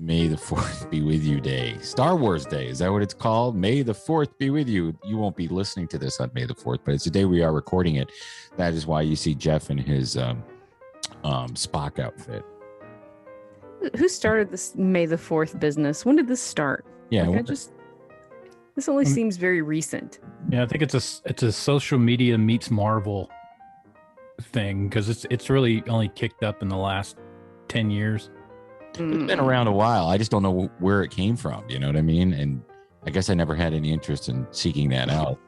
May the 4th be with you day. Star Wars Day. Is that what it's called? May the 4th be with you. You won't be listening to this on May the 4th, but it's the day we are recording it. That is why you see Jeff in his Spock outfit. Who started this May the 4th business? When did this start? Yeah. This only seems very recent. Yeah, I think it's a social media meets Marvel thing, because it's really only kicked up in the last 10 years. It's been around a while. I just don't know where it came from. You know what I mean? And I guess I never had any interest in seeking that out.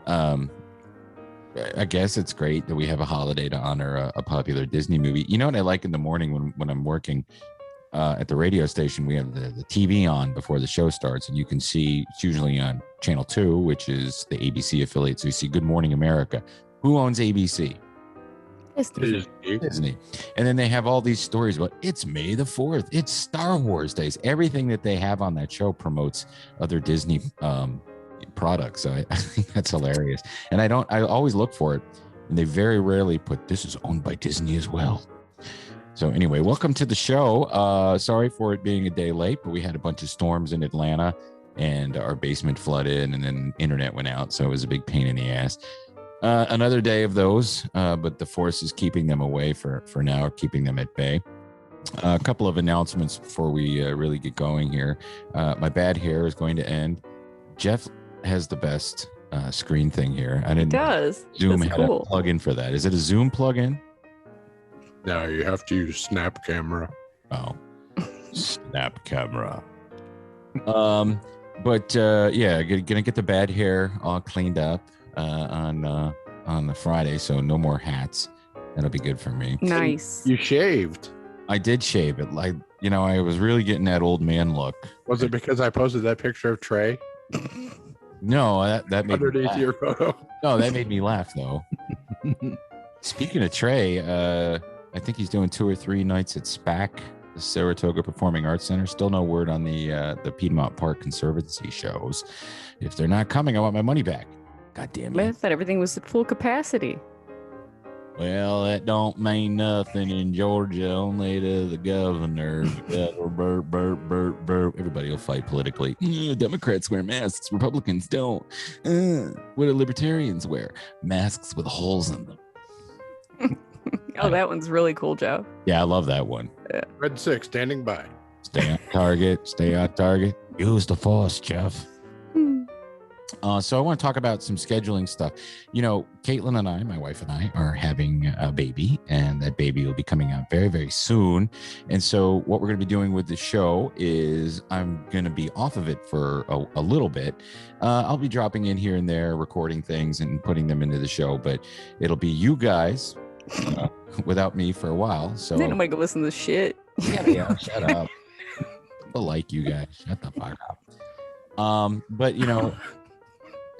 I guess it's great that we have a holiday to honor a popular Disney movie. You know what I like in the morning when I'm working at the radio station? We have the TV on before the show starts, and you can see it's usually on Channel 2, which is the ABC affiliate. So you see Good Morning America. Who owns ABC? Disney. And then they have all these stories about it's May the 4th. It's Star Wars Days. Everything that they have on that show promotes other Disney products. So I think that's hilarious. And I always look for it. And they very rarely put this is owned by Disney as well. So anyway, welcome to the show. Sorry for it being a day late, but we had a bunch of storms in Atlanta and our basement flooded and then internet went out. So it was a big pain in the ass. Another day of those, but the force is keeping them away for now, keeping them at bay. A couple of announcements before we really get going here. My bad hair is going to end. Jeff has the best screen thing here. I didn't. It does. Zoom That's had cool. a plug-in for that. Is it a Zoom plug-in? No, you have to use Snap Camera. Oh, Snap Camera. But yeah, gonna get the bad hair all cleaned up on the Friday, so no more hats. That'll be good for me. Nice. You shaved. I did shave it. Like, I was really getting that old man look. Was it because I posted that picture of Trey No, that made me underneath laugh. your photo? No, that made me laugh though. Speaking of Trey, I think he's doing 2 or 3 nights at SPAC, the Saratoga Performing Arts Center. Still no word on the Piedmont Park Conservancy shows. If they're not coming, I want my money back. God damn I it. thought everything was at full capacity. Well, that don't mean nothing in Georgia, only to the governor. Burp, burp, burp, burp. Everybody will fight politically. Democrats wear masks. Republicans don't. What do libertarians wear? Masks with holes in them. Oh, that one's really cool, Joe. Yeah, I love that one. Red 6 standing by. Stay on target. Stay on target. Use the force, Jeff. So I want to talk about some scheduling stuff. Caitlin and I, my wife and I, are having a baby, and that baby will be coming out very, very soon. And so what we're going to be doing with the show is I'm going to be off of it for a little bit. I'll be dropping in here and there, recording things and putting them into the show, but it'll be you guys without me for a while. So Ain't nobody gonna listen to this shit. yeah, shut up. I like you guys. Shut the fuck up.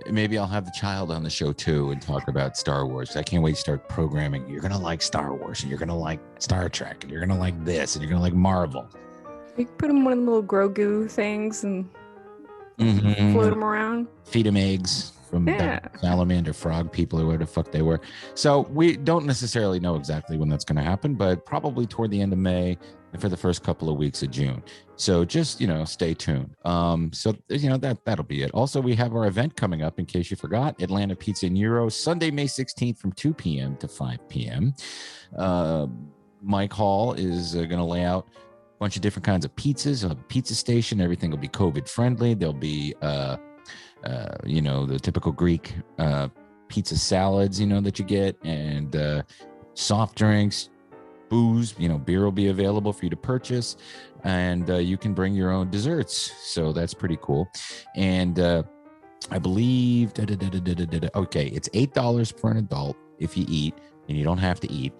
But maybe I'll have the child on the show too and talk about Star Wars. I can't wait to start programming. You're gonna like Star Wars, and you're gonna like Star Trek, and you're gonna like this, and you're gonna like Marvel. You put them in one of the little Grogu things and float them around. Feed them eggs from the salamander frog people or whatever the fuck they were. So we don't necessarily know exactly when that's going to happen, but probably toward the end of May and for the first couple of weeks of June. So just, stay tuned. That'll be it. Also, we have our event coming up, in case you forgot, Atlanta Pizza and Euro, Sunday, May 16th from 2 p.m. to 5 p.m. Mike Hall is going to lay out a bunch of different kinds of pizzas. He'll have a pizza station. Everything will be COVID friendly. There'll be, the typical Greek pizza salads, that you get, and soft drinks, booze, beer will be available for you to purchase, and you can bring your own desserts. So that's pretty cool. And I believe, okay, it's $8 for an adult if you eat, and you don't have to eat.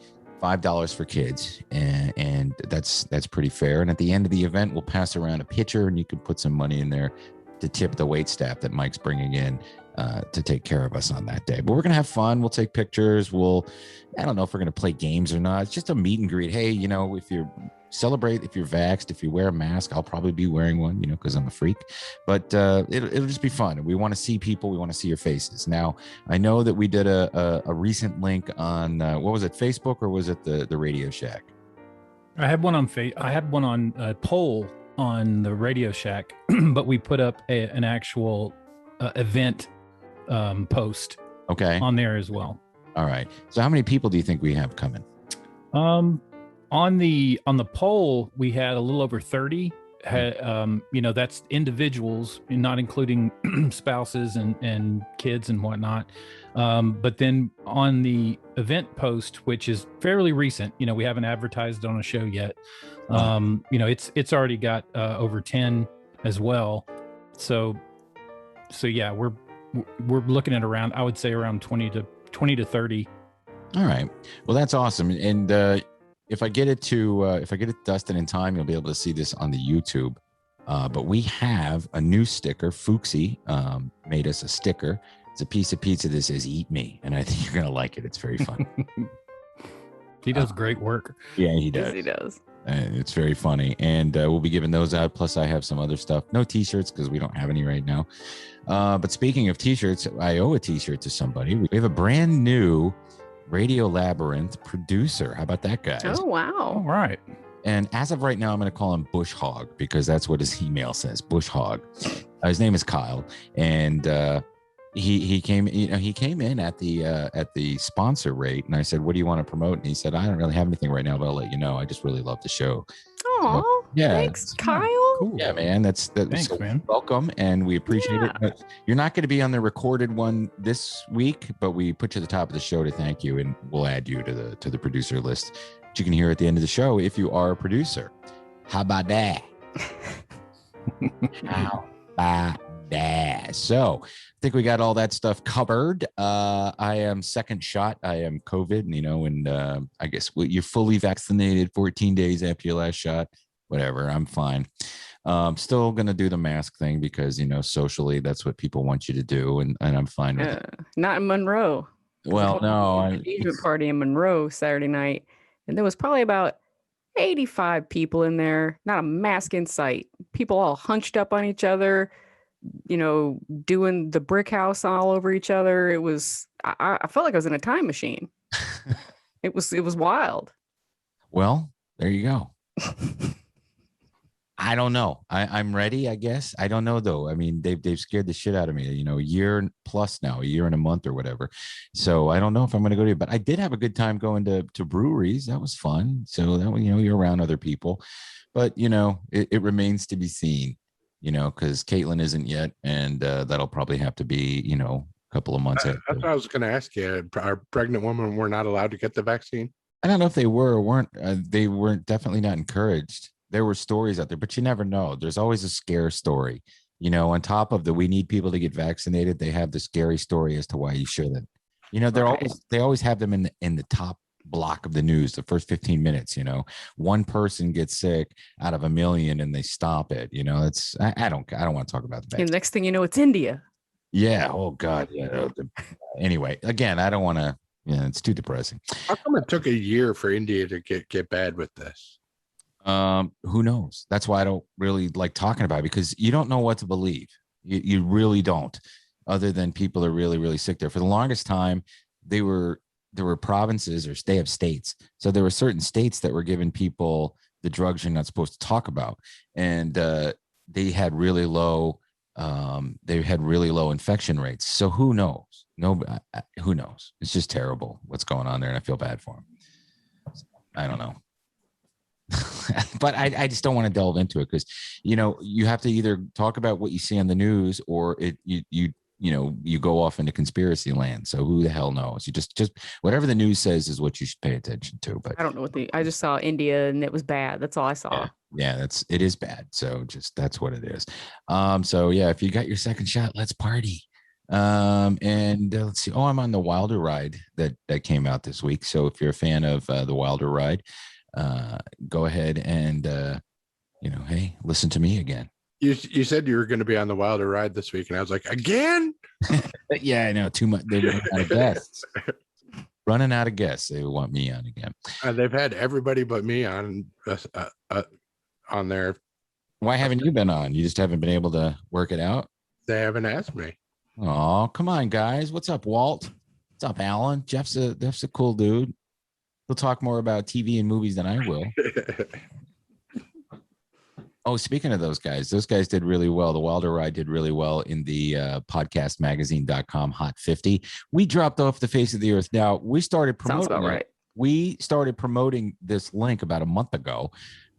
$5 for kids, and that's pretty fair. And at the end of the event, we'll pass around a pitcher, and you can put some money in there to tip the wait staff that Mike's bringing in to take care of us on that day. But we're gonna have fun. We'll take pictures. I don't know if we're gonna play games or not. It's just a meet and greet. Hey, if you celebrate, if you're vaxxed, if you wear a mask, I'll probably be wearing one, because I'm a freak. But it'll just be fun. We want to see people. We want to see your faces. Now, I know that we did a recent link on what was it, Facebook, or was it the Radio Shack? I had one on a poll on the Radio Shack, but we put up an actual event post on there as well. All right. So how many people do you think we have coming? On the poll, we had a little over 30. That's individuals, not including spouses and kids and whatnot. But then on the event post, which is fairly recent, we haven't advertised on a show yet. It's already got over 10 as well. So yeah, we're looking at around, I would say around 20 to 30. All right. Well, that's awesome. And if I get it to Dustin in time, you'll be able to see this on the YouTube. But we have a new sticker. Fuxi made us a sticker. It's a piece of pizza that says "Eat Me," and I think you're gonna like it. It's very fun. He does great work. Yeah, he does. Yes, he does. It's very funny, and we'll be giving those out. Plus, I have some other stuff. No T-shirts because we don't have any right now. But speaking of T-shirts, I owe a T-shirt to somebody. We have a brand new Radio Labyrinth producer. How about that, guys? Oh, wow. All right. And as of right now, I'm going to call him Bush Hog because that's what his email says, Bush Hog. His name is Kyle, and he came in at the sponsor rate, and I said, "What do you want to promote?" And he said, "I don't really have anything right now, but I'll let you know. I just really love the show." Oh, yeah. Thanks, Kyle. Cool. Yeah, man. That's Thanks, so man. Welcome, and we appreciate it. But you're not going to be on the recorded one this week, but we put you at the top of the show to thank you, and we'll add you to the producer list. Which you can hear at the end of the show if you are a producer. How about that? How about that? So I think we got all that stuff covered. I am second shot. I am COVID, and I guess you're fully vaccinated 14 days after your last shot. Whatever, I'm fine. Still going to do the mask thing because, socially, that's what people want you to do. And I'm fine with it. Not in Monroe. Well, no. Engagement party in Monroe Saturday night. And there was probably about 85 people in there, not a mask in sight. People all hunched up on each other, doing the brick house all over each other. It was, I felt like I was in a time machine. It was wild. Well, there you go. I don't know. I'm ready, I guess. I don't know though. I mean, they've scared the shit out of me, a year plus now, a year and a month or whatever. So I don't know if I'm going to go to, but I did have a good time going to breweries. That was fun. So that, you're around other people, but it remains to be seen, because Caitlin isn't yet. And that'll probably have to be, a couple of months. That's what I was going to ask you. Are pregnant women were not allowed to get the vaccine? I don't know if they were or weren't. They weren't definitely not encouraged. There were stories out there, but you never know. There's always a scare story, on top of we need people to get vaccinated. They have the scary story as to why you shouldn't, they always have them in the top block of the news, the first 15 minutes, one person gets sick out of a million and they stop it. I don't want to talk about that. And next thing you know, it's India. Yeah. Oh God. Yeah. Anyway, again, I don't want to, it's too depressing. How come it took a year for India to get bad with this? Who knows? That's why I don't really like talking about it, because you don't know what to believe. You really don't, other than people are really, really sick there. For the longest time, there were provinces, or they have states. So there were certain states that were giving people the drugs you're not supposed to talk about. And, they had really low infection rates. So who knows? Who knows? It's just terrible what's going on there. And I feel bad for them. I don't know. But I just don't want to delve into it because, you have to either talk about what you see on the news or you go off into conspiracy land. So who the hell knows? You just whatever the news says is what you should pay attention to. But I don't know I just saw India and it was bad. That's all I saw. Yeah, it is bad. So that's what it is. So yeah, if you got your second shot, let's party. And let's see. Oh, I'm on the Wilder ride that came out this week. So if you're a fan of the Wilder ride, go ahead and hey, listen to me again. You said you were going to be on the Wilder ride this week, and I was like, again? Yeah, I know. Too much. They're running out of guests. Running out of guests. They want me on again. They've had everybody but me on there. Why haven't you been on? You just haven't been able to work it out? They haven't asked me. Oh, come on, guys. What's up, Walt? What's up, Alan? Jeff's a cool dude. He'll talk more about TV and movies than I will. Oh, speaking of those guys did really well. The Wilder Ride did really well in the podcastmagazine.com Hot 50. We dropped off the face of the earth. Now, we started promoting Sounds about right. We started promoting this link about a month ago.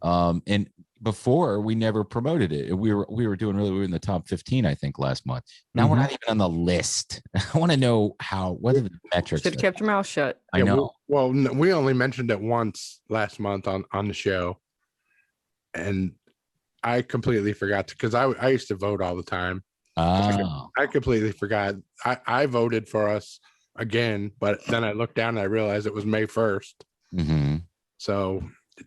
And before, we never promoted it. We were doing really, we were in the top 15, I think, last month. Now we're not even on the list. I want to know what are the metrics? Should have kept your mouth shut. I know. Well, we only mentioned it once last month on the show. And I completely forgot because I used to vote all the time. Oh. I completely forgot. I voted for us again, but then I looked down and I realized it was May 1st. Mm-hmm. So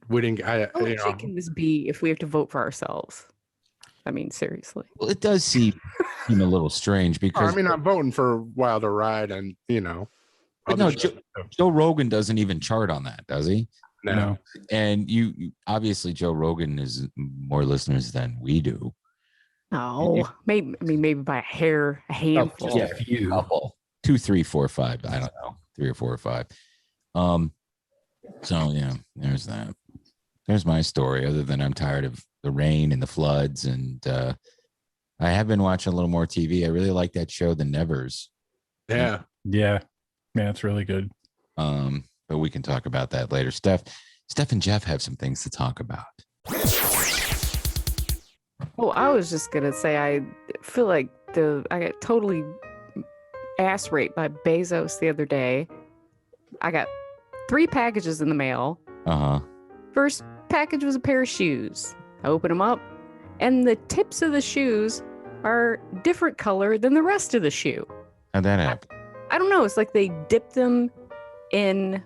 we didn't. How legit can this be if we have to vote for ourselves? I mean, seriously. Well, it does seem a little strange because I'm voting for Wilder Ride, and but no, Joe Rogan doesn't even chart on that, does he? No. And you obviously Joe Rogan has more listeners than we do. No, maybe by a handful. Yeah, a few. Couple. 2, 3, 4, 5. I don't know, 3 or 4 or 5. So yeah, there's that. There's my story. Other than I'm tired of the rain and the floods, and I have been watching a little more TV. I really like that show, The Nevers. Yeah, it's really good. But we can talk about that later. Steph and Jeff have some things to talk about. Oh, I was just gonna say I feel like I got totally ass raped by Bezos the other day. I got 3 packages in the mail. First package was a pair of shoes. I open them up, and the tips of the shoes are different color than the rest of the shoe. How'd that happen? I don't know. It's like they dipped them in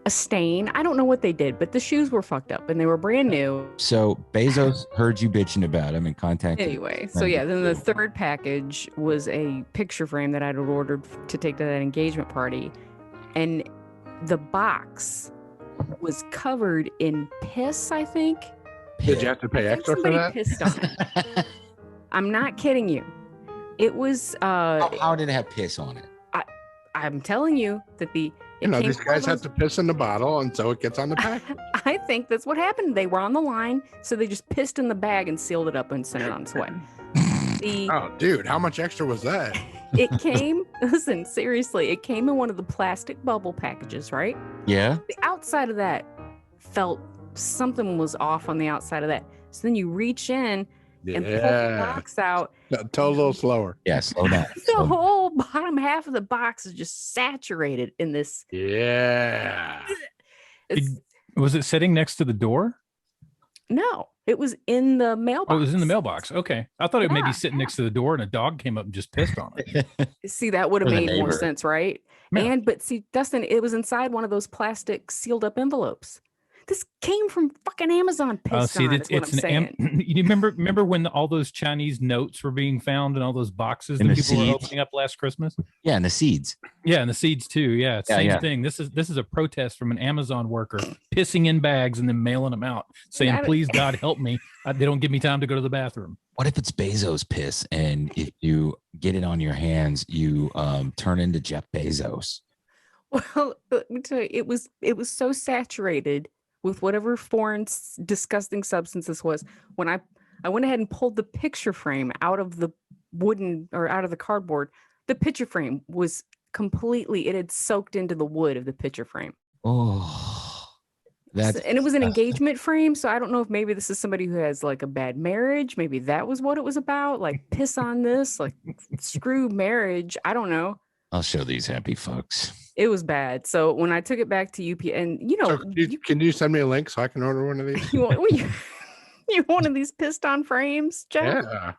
a stain. I don't know what they did, but the shoes were fucked up and they were brand new. So Bezos heard you bitching about him and contacted. Anyway, so yeah, then the third package was a picture frame that I'd ordered to take to that engagement party, and the box was covered in piss, I think. Did you have to pay extra for that? Pissed on it. I'm not kidding you. It was how did it have piss on it? I'm telling you that these guys have to piss in the bottle, and so it gets on the pack. I think that's what happened. They were on the line, so they just pissed in the bag and sealed it up and sent it on its way. Oh, dude, how much extra was that? It came, listen, seriously, it came in one of the plastic bubble packages, right? Yeah. The outside of that felt something was off on the outside of that. So then you reach in and pull the box out. Tell a little slower. Yeah, slow down. The whole bottom half of the box is just saturated in this. Yeah. Was it sitting next to the door? No, it was in the mailbox. Oh, it was in the mailbox. Okay. I thought it may be sitting next to the door and a dog came up and just pissed on it. See, that would have made more sense, right? Yeah. But see, Dustin, it was inside one of those plastic sealed up envelopes. This came from fucking Amazon. You remember when all those Chinese notes were being found in all those boxes that people were opening up last Christmas? Yeah, and the seeds. Yeah, and the seeds too. Yeah, same thing. This is a protest from an Amazon worker pissing in bags and then mailing them out, saying, "Please, God, help me. They don't give me time to go to the bathroom." What if it's Bezos piss, and if you get it on your hands, you turn into Jeff Bezos? Well, let me tell you, it was so saturated with whatever foreign disgusting substance this was. When I went ahead and pulled the picture frame out of the out of the cardboard, the picture frame was it had soaked into the wood of the picture frame. Oh, and it was an engagement frame. So I don't know if maybe this is somebody who has like a bad marriage. Maybe that was what it was about. Like piss on this, like screw marriage. I don't know. I'll show these happy folks. It was bad. So when I took it back to UP, and can you send me a link so I can order one of these? you want one of these pissed on frames, Jeff? Yeah.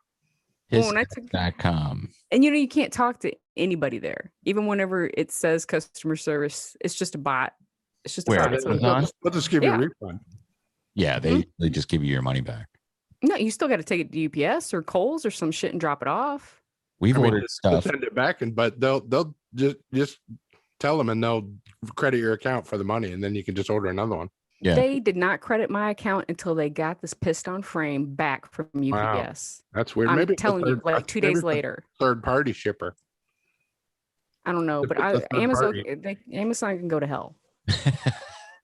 Piss.com. And you can't talk to anybody there. Even whenever it says customer service, it's just a bot. It's just a Where? bot. We'll just give you a refund. Yeah, they just give you your money back. No, you still got to take it to UPS or Kohl's or some shit and drop it off. We've ordered stuff. Send it back, but they'll just tell them and they'll credit your account for the money, and then you can just order another one. Yeah. They did not credit my account until they got this pissed on frame back from UPS. Wow. That's weird. I'm Maybe telling you, like 2 days later. Third party shipper. I don't know, but Amazon can go to hell.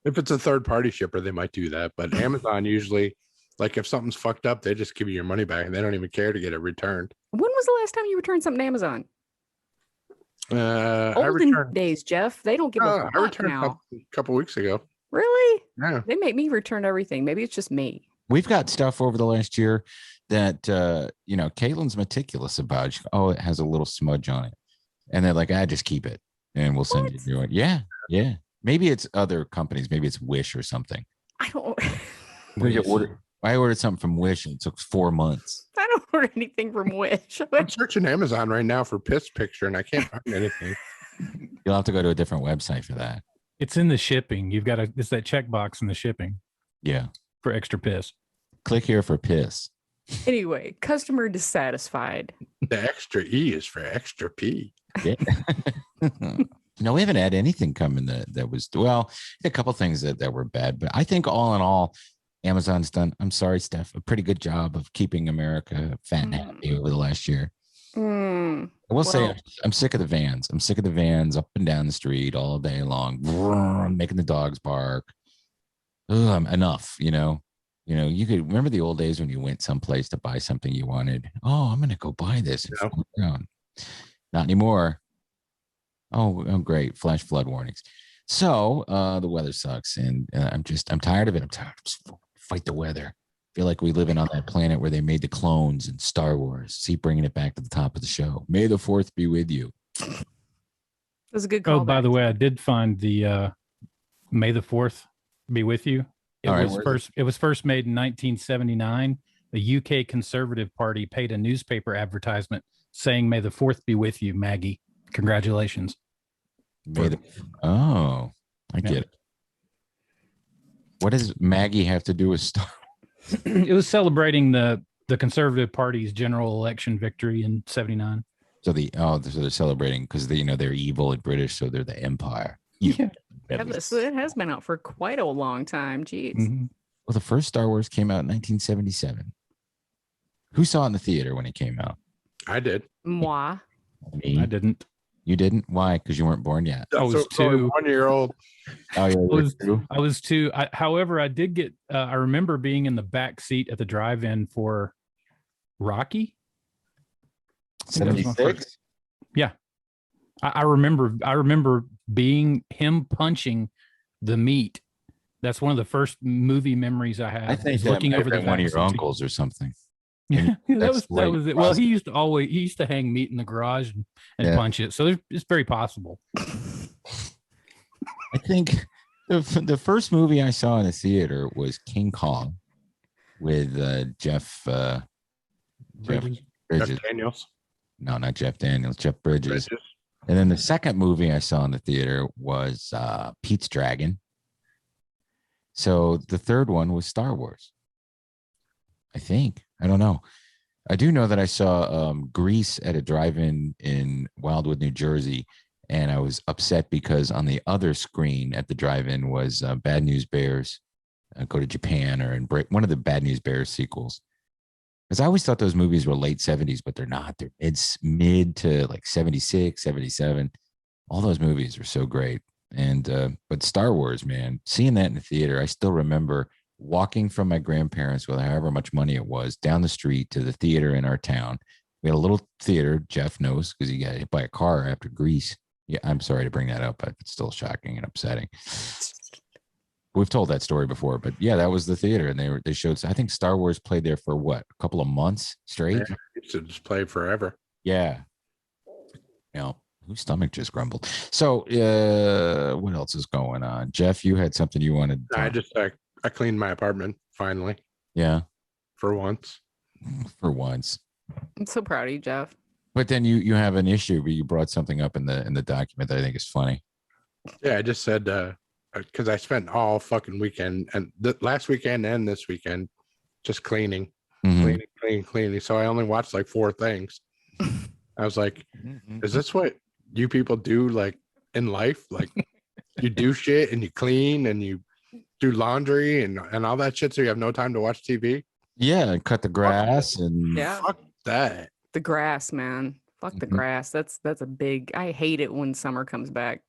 If it's a third party shipper, they might do that. But Amazon usually, like if something's fucked up, they just give you your money back and they don't even care to get it returned. When was the last time you returned something to Amazon? Olden days, Jeff. They don't give a fuck I returned now. a couple weeks ago. Really? Yeah. They make me return everything. Maybe it's just me. We've got stuff over the last year that Caitlin's meticulous about. It has a little smudge on it. And they're like, just keep it and we'll send you a new one. Yeah. Yeah. Maybe it's other companies. Maybe it's Wish or something. I don't. I ordered something from Wish and it took 4 months. I don't order anything from Wish. I'm searching Amazon right now for piss picture and I can't find anything. You'll have to go to a different website for that. it's in the shipping. It's that checkbox in the shipping. Yeah. For extra piss. Click here for piss. Anyway, customer dissatisfied. The extra E is for extra P. Yeah. No, we haven't had anything come in that was, a couple things that were bad, but I think all in all, Amazon's done, I'm sorry, Steph, a pretty good job of keeping America fat and happy over the last year. I will say I'm sick of the vans. I'm sick of the vans up and down the street all day long, making the dogs bark. Enough, you could remember the old days when you went someplace to buy something you wanted. Oh, I'm going to go buy this. Not anymore. Oh, great. Flash flood warnings. So the weather sucks. And I'm tired of it. I'm tired of just fight the weather. I feel like we live on that planet where they made the clones in Star Wars. See, bringing it back to the top of the show. May the 4th be with you. That was a good call. Oh, by the way, I did find the May the 4th be with you. It was first made in 1979. The UK Conservative Party paid a newspaper advertisement saying, "May the 4th be with you, Maggie." Congratulations. I get it. What does Maggie have to do with Star Wars? It was celebrating the Conservative Party's general election victory in '79. So they're celebrating because they're evil and British, so they're the Empire. Yeah. It has been out for quite a long time. Jeez. Mm-hmm. Well, the first Star Wars came out in 1977. Who saw it in the theater when it came out? I did. Moi. Me. I didn't. You didn't? Why? Because you weren't born yet. I was 2. 1 year old. Oh, yeah. I was 2. However, I did get. I remember being in the back seat at the drive-in for Rocky. 76. Yeah, I remember being him punching the meat. That's one of the first movie memories I have. I think looking over the one of your uncles or something. Yeah, that was it. Well, he used to hang meat in the garage and punch it. So it's very possible. I think the first movie I saw in the theater was King Kong with Jeff Bridges. Jeff Daniels. No, not Jeff Daniels. Jeff Bridges. And then the second movie I saw in the theater was Pete's Dragon. So the third one was Star Wars. I think. I don't know. I do know that I saw Grease at a drive-in in Wildwood, New Jersey, and I was upset because on the other screen at the drive-in was Bad News Bears, Go to Japan, or one of the Bad News Bears sequels. Because I always thought those movies were late 70s, but they're not. They're mid to like 76, 77. All those movies are so great. And but Star Wars, man, seeing that in the theater, I still remember walking from my grandparents with however much money it was down the street to the theater in our town. We had a little theater, Jeff knows, because he got hit by a car after Grease. Yeah, I'm sorry to bring that up, but it's still shocking and upsetting. We've told that story before, but yeah, that was the theater, and they showed. I think Star Wars played there for a couple of months straight. Yeah, it should just play forever. Yeah. Whose stomach just grumbled. So, what else is going on, Jeff? You had something you wanted. I cleaned my apartment finally. Yeah. For once. For once. I'm so proud of you, Jeff. But then you have an issue where you brought something up in the document that I think is funny. Yeah, I just said because I spent all fucking weekend and last weekend and this weekend just cleaning. Cleaning. So I only watched like 4 things. I was like, is this what you people do like in life? Like you do shit and you clean and you do laundry and all that shit so you have no time to watch TV? Yeah, and cut the grass and fuck that. The grass, man. Fuck the grass. That's a big. I hate it when summer comes back.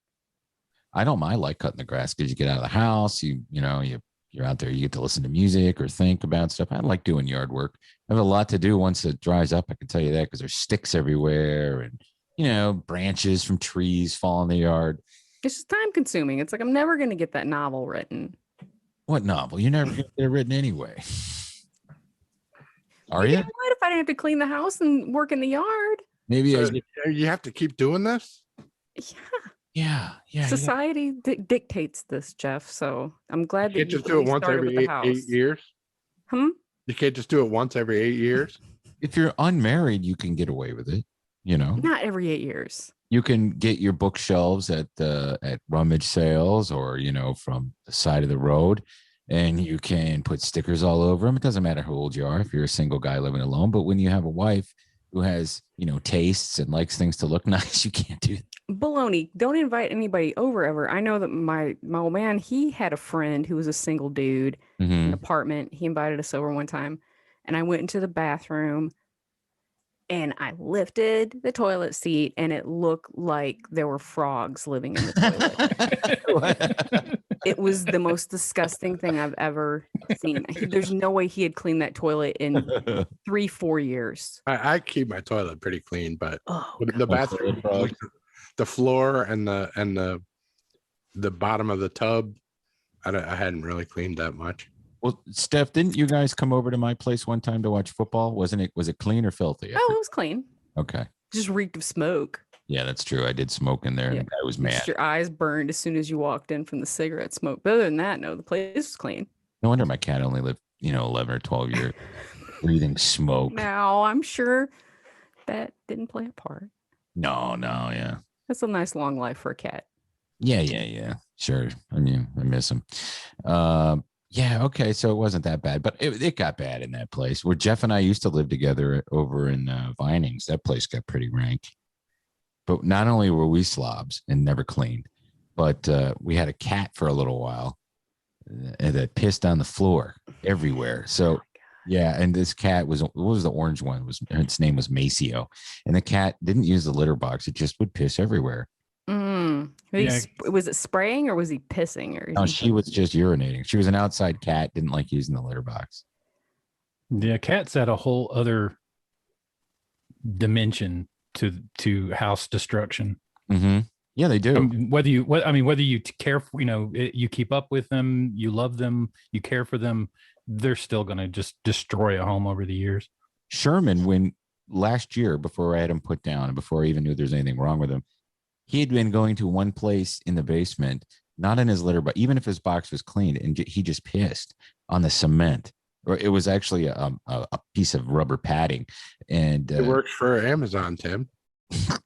I don't mind like cutting the grass because you get out of the house, you're out there, you get to listen to music or think about stuff. I like doing yard work. I have a lot to do once it dries up. I can tell you that because there's sticks everywhere and, branches from trees fall in the yard. It's just time consuming. It's like, I'm never going to get that novel written. What novel? You're never going to get it written anyway. Are you? What if I didn't have to clean the house and work in the yard? Maybe so you have to keep doing this? Yeah. Society dictates this, Jeff. So I'm glad that you just do it once every 8 years. You can't just do it once every 8 years. If you're unmarried, you can get away with it. Not every 8 years. You can get your bookshelves at rummage sales or from the side of the road, and you can put stickers all over them. It doesn't matter how old you are if you're a single guy living alone. But when you have a wife who has tastes and likes things to look nice, you can't do that. Baloney. Don't invite anybody over ever. I know that my old man, he had a friend who was a single dude in an apartment. He invited us over one time, and I went into the bathroom and I lifted the toilet seat and it looked like there were frogs living in the toilet. It was the most disgusting thing I've ever seen. There's no way he had cleaned that toilet in 3-4 years. I keep my toilet pretty clean, but the bathroom, the floor and the bottom of the tub, I hadn't really cleaned that much. Well, Steph, didn't you guys come over to my place one time to watch football? Was it clean or filthy? Oh, it was clean. Okay. It just reeked of smoke. Yeah, that's true. I did smoke in there, and the guy was mad. Your eyes burned as soon as you walked in from the cigarette smoke. But other than that, no, the place was clean. No wonder my cat only lived, 11 or 12 years breathing smoke. Now, I'm sure that didn't play a part. No, yeah. That's a nice long life for a cat. Yeah. Sure. I miss him. Yeah, okay. So it wasn't that bad, but it got bad in that place where Jeff and I used to live together over in Vinings. That place got pretty rank. But not only were we slobs and never cleaned, but we had a cat for a little while that pissed on the floor everywhere. So, yeah, and this cat what was the orange one? Its name was Maceo. And the cat didn't use the litter box. It just would piss everywhere. Was it spraying or was he pissing? No, she was just urinating. She was an outside cat, didn't like using the litter box. Yeah, cats add a whole other dimension to house destruction. Mm-hmm. Yeah, they do. Whether you care for, you keep up with them, you love them, you care for them, they're still going to just destroy a home over the years. Sherman, when last year, before I had him put down and before I even knew there's anything wrong with him, he had been going to one place in the basement, not in his litter, but even if his box was cleaned, and he just pissed on the cement. Or it was actually a piece of rubber padding. And it works for Amazon, Tim.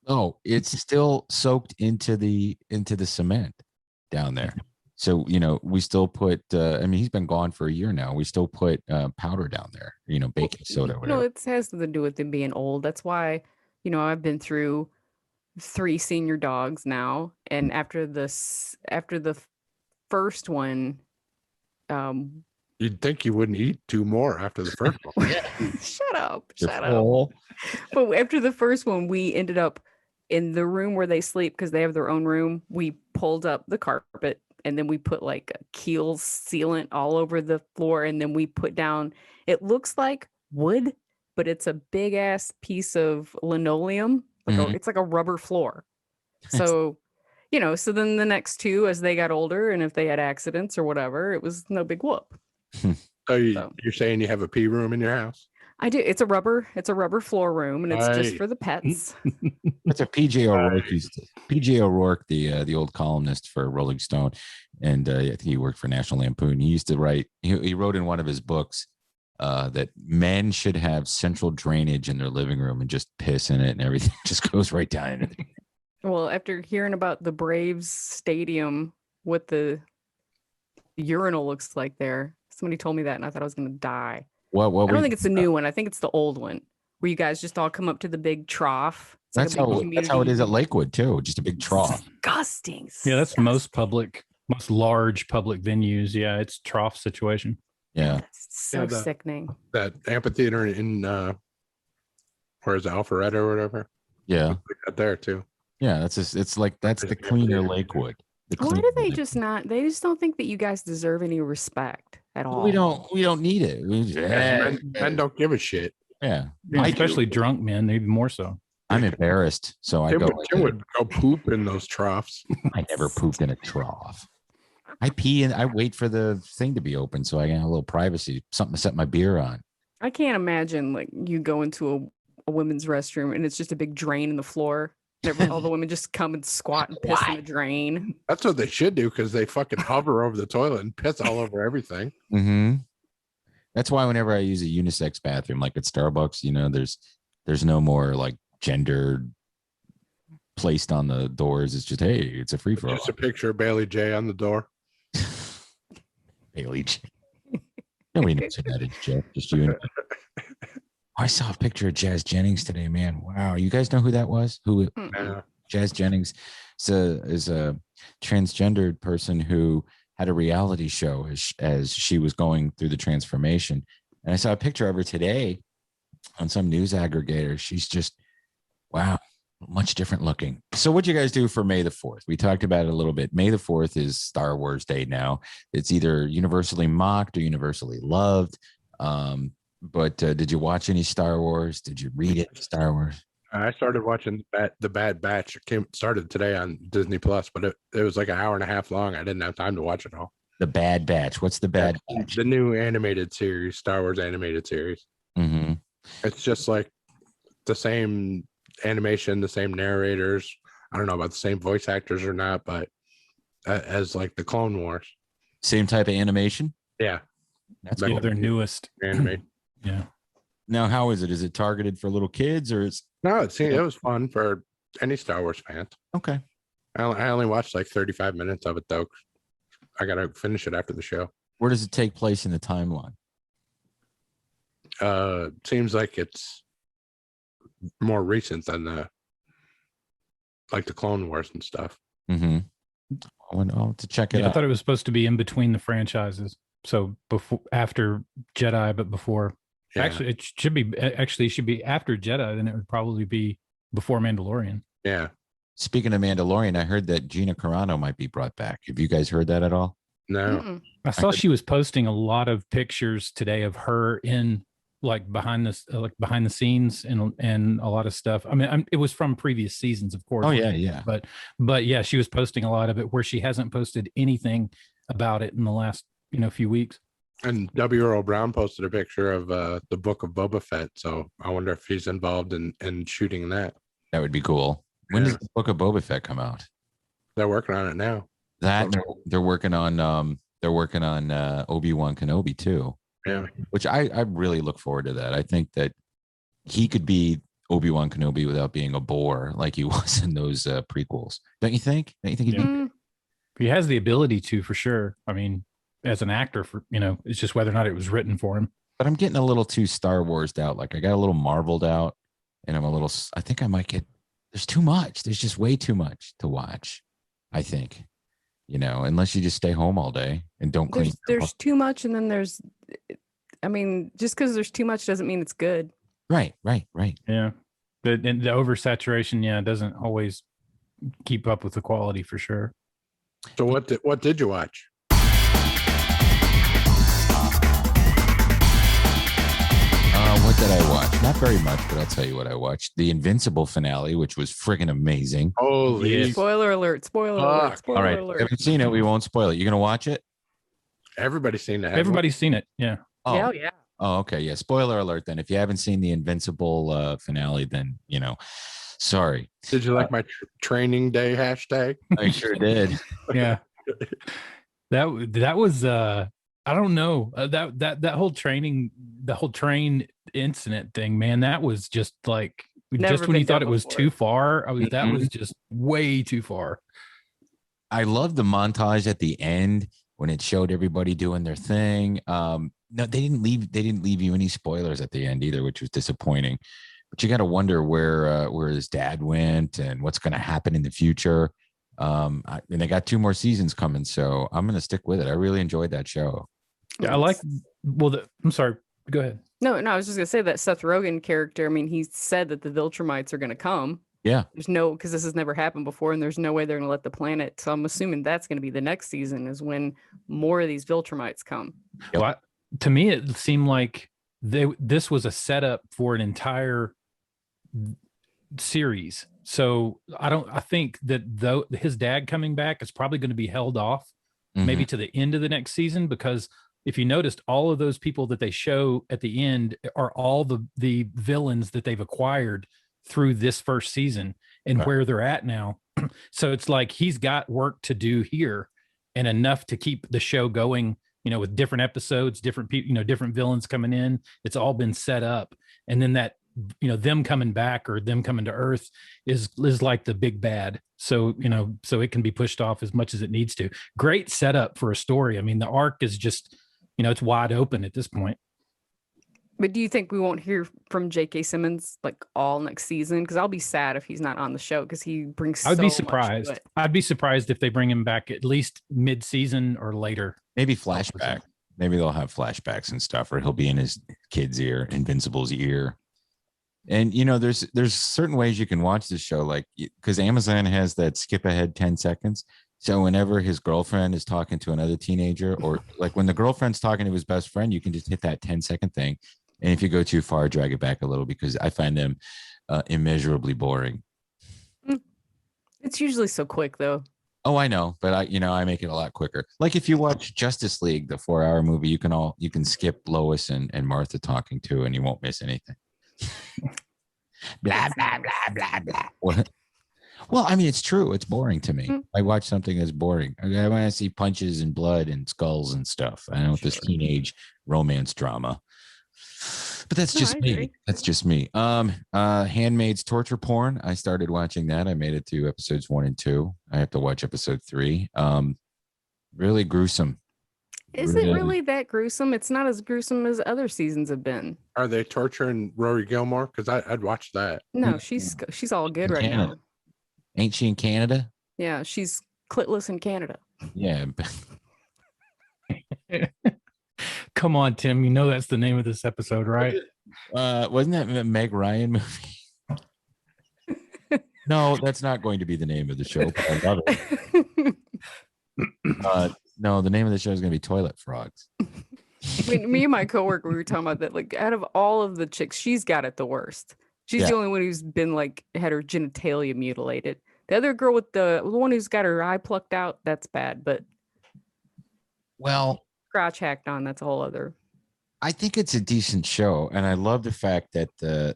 Oh, it's still soaked into the cement down there. So, we still put, he's been gone for a year now. We still put powder down there, baking soda. Whatever. It has to do with him being old. That's why, I've been through 3 senior dogs now. And after the first one, you'd think you wouldn't eat 2 more after the first one. Shut up. But after the first one, we ended up in the room where they sleep because they have their own room. We pulled up the carpet and then we put like a Kiehl sealant all over the floor. And then we put down, it looks like wood, but it's a big ass piece of linoleum. It's like a rubber floor. So, so then the next 2, as they got older and if they had accidents or whatever, it was no big whoop. So you're saying you have a pee room in your house? I do. It's a rubber floor room, and it's just for the pets. That's a PJ O'Rourke. PJ O'Rourke, the old columnist for Rolling Stone, and I think he worked for National Lampoon. He used to write. He wrote in one of his books that men should have central drainage in their living room and just piss in it and everything just goes right down into the. Well, after hearing about the Braves stadium, what the urinal looks like there, somebody told me that and I thought I was going to die. What I don't think it's the new one. I think it's the old one where you guys just all come up to the big trough. That's how it is at Lakewood too. Just a big trough. Disgusting. Yeah, that's most large public venues. Yeah, it's trough situation. Yeah. That's so sickening. That amphitheater in where is it, Alpharetta or whatever? Yeah. Like that there too. Yeah, that's the cleaner Lakewood. Why do they just not? They just don't think that you guys deserve any respect at all. We don't need it. Men don't give a shit. Yeah, especially drunk men, maybe more so. I'm embarrassed, so I Tim would go poop in those troughs. I never pooped in a trough. I pee and I wait for the thing to be open so I can have a little privacy, something to set my beer on. I can't imagine like you go into a women's restroom and it's just a big drain in the floor. All the women just come and squat and piss in the drain. That's what they should do because they fucking hover over the toilet and piss all over everything. Mm-hmm. That's why whenever I use a unisex bathroom, like at Starbucks, you know, there's no more like gender placed on the doors. It's just, hey, it's a free for all. Just a picture of Bailey J on the door. Bailey J. Nobody knows who that is, Jeff. Just you. I saw a picture of Jazz Jennings today, man. Wow. You guys know who that was? Jazz Jennings is a transgendered person who had a reality show as she was going through the transformation. And I saw a picture of her today on some news aggregator. She's just, wow, much different looking. So what'd you guys do for May the 4th? We talked about it a little bit. May the 4th is Star Wars Day now. It's either universally mocked or universally loved. But did you watch any Star Wars? Did you read it, Star Wars? I started watching the Bad Batch. It started today on Disney Plus, but it was like an hour and a half long. I didn't have time to watch it all. The Bad Batch. What's the Bad Batch? The new animated series, Star Wars animated series. Mm-hmm. It's just like the same animation, the same narrators. I don't know about the same voice actors or not, but as like the Clone Wars. Same type of animation? Yeah. That's their newest anime. Yeah. Now, how is it? Is it targeted for little kids or is No, it was fun for any Star Wars fans. Okay. I only watched like 35 minutes of it though. I gotta finish it after the show. Where does it take place in the timeline? Seems like it's more recent than the Clone Wars and stuff. Mm-hmm. I want to check it out. I thought it was supposed to be in between the franchises. So after Jedi, but before. Yeah. Actually, it should be after Jedi. Then it would probably be before Mandalorian. Yeah. Speaking of Mandalorian, I heard that Gina Carano might be brought back. Have you guys heard that at all? No. Mm-mm. I saw she was posting a lot of pictures today of her in behind the scenes and a lot of stuff. I mean, it was from previous seasons, of course. Oh yeah. But yeah, she was posting a lot of it where she hasn't posted anything about it in the last few weeks. And W. Earl Brown posted a picture of the Book of Boba Fett. So I wonder if he's involved in shooting that. That would be cool. When does the Book of Boba Fett come out? They're working on it now. They're working on Obi-Wan Kenobi too. Yeah. Which I really look forward to that. I think that he could be Obi-Wan Kenobi without being a bore like he was in those prequels. Don't you think? He has the ability to, for sure. I mean, as an actor, it's just whether or not it was written for him. But I'm getting a little too Star Wars'd out. Like I got a little Marveled out, and I think I might get. There's too much. There's just way too much to watch. I think, unless you just stay home all day and don't clean. There's too much, and then just because there's too much doesn't mean it's good. Right. Yeah, the oversaturation, doesn't always keep up with the quality for sure. So what did you watch? What did I watch? Not very much, but I'll tell you what I watched. The Invincible finale, which was friggin' amazing. Holy Spoiler alert! Spoiler alert! All right, if you haven't seen it, we won't spoil it. You gonna watch it? Everybody's seen it. Everybody's seen it. Yeah. Oh yeah. Oh, okay. Yeah. Spoiler alert. Then, if you haven't seen the Invincible finale, then sorry. Did you like my training day hashtag? I sure did. Yeah. That was I don't know that whole training, the whole train incident thing, man. That was just like just when you thought it was too far. That was just way too far. I love the montage at the end when it showed everybody doing their thing. No, they didn't leave you any spoilers at the end either, which was disappointing. But you got to wonder where his dad went and what's going to happen in the future. And they got 2 more seasons coming, so I'm going to stick with it. I really enjoyed that show. Yeah, I'm sorry. Go ahead. No, I was just gonna say that Seth Rogen character. I mean, he said that the Viltrumites are gonna come. Yeah. Because this has never happened before, and there's no way they're gonna let the planet. So I'm assuming that's gonna be the next season is when more of these Viltrumites come. Well, to me, it seemed like this was a setup for an entire series. So I think that though his dad coming back is probably going to be held off maybe to the end of the next season, because if you noticed, all of those people that they show at the end are all the villains that they've acquired through this first season and where they're at now. So it's like he's got work to do here and enough to keep the show going, with different episodes, different people, different villains coming in. It's all been set up. And then that, them coming back or them coming to Earth is like the big bad. So, so it can be pushed off as much as it needs to. Great setup for a story. I mean, the arc is just, it's wide open at this point. But do you think we won't hear from J.K. Simmons like all next season? Because I'll be sad if he's not on the show because he brings. I'd be surprised. I'd be surprised if they bring him back at least mid-season or later. Maybe flashback. Maybe they'll have flashbacks and stuff, or he'll be in his kid's ear, Invincible's ear. And there's certain ways you can watch this show, like because Amazon has that skip ahead 10 seconds. So whenever his girlfriend is talking to another teenager, or like when the girlfriend's talking to his best friend, you can just hit that 10-second thing. And if you go too far, drag it back a little, because I find them immeasurably boring. It's usually so quick though. Oh, I know, but I make it a lot quicker. Like if you watch Justice League, the 4-hour movie, you can skip Lois and Martha talking to, and you won't miss anything. Blah, blah, blah, blah, blah. What? Well, I mean, it's true. It's boring to me. I watch something that's boring. I want to see punches and blood and skulls and stuff. I know this teenage romance drama, but that's just me. That's just me. Handmaids torture porn. I started watching that. I made it to episodes 1 and 2. I have to watch episode 3. Really gruesome. Is it really that gruesome? It's not as gruesome as other seasons have been. Are they torturing Rory Gilmore? Because I'd watch that. No, she's all good right now. Ain't she in Canada? Yeah, she's clitless in Canada. Yeah. Come on, Tim. You know that's the name of this episode, right? Wasn't that a Meg Ryan movie? No, that's not going to be the name of the show, but I love it. No, the name of the show is going to be Toilet Frogs. Me and my coworker, we were talking about that. Like, out of all of the chicks, she's got it the worst. She's the only one who's been had her genitalia mutilated. The other girl with the one who's got her eye plucked out, that's bad. But scratch hacked on, that's a whole other. I think it's a decent show, and I love the fact that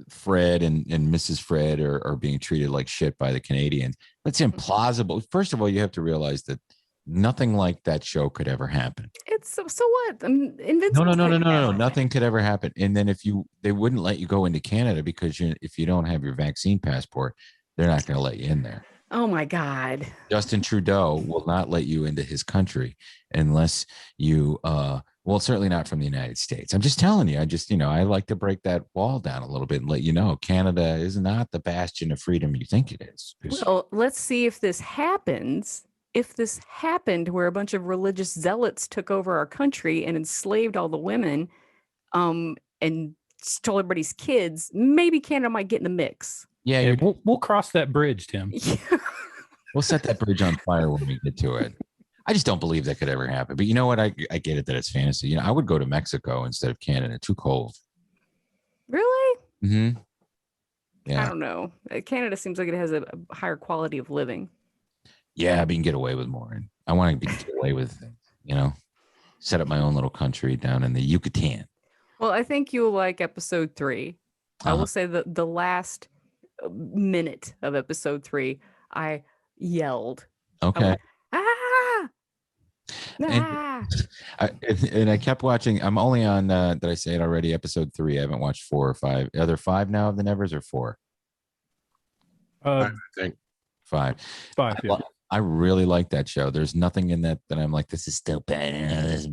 Fred and Mrs. Fred are being treated like shit by the Canadians. It's implausible. First of all, you have to realize that nothing like that show could ever happen. It's so what? Invincible. No. Nothing could ever happen. And then they wouldn't let you go into Canada because if you don't have your vaccine passport, they're not going to let you in there. Oh my God. Justin Trudeau will not let you into his country unless you, certainly not from the United States. I'm just telling you, I like to break that wall down a little bit and let you know Canada is not the bastion of freedom you think it is. Well, let's see if this happens. If this happened where a bunch of religious zealots took over our country and enslaved all the women and stole everybody's kids, maybe Canada might get in the mix. Yeah, we'll cross that bridge, Tim. We'll set that bridge on fire when we get to it. I just don't believe that could ever happen. But you know what? I get it that it's fantasy. I would go to Mexico instead of Canada. Too cold. Really? Mm-hmm. Yeah. I don't know. Canada seems like it has a higher quality of living. Yeah, but you can get away with more. And I want to get away with things, set up my own little country down in the Yucatan. Well, I think you'll like episode 3. I will say that the last minute of episode 3, I yelled. Okay. And I kept watching. I'm only on, did I say it already? Episode 3. I haven't watched 4 or 5. Are there 5 now of the Nevers or 4? I think 5. 5. Yeah. I really like that show. There's nothing in that I'm like, this is still bad.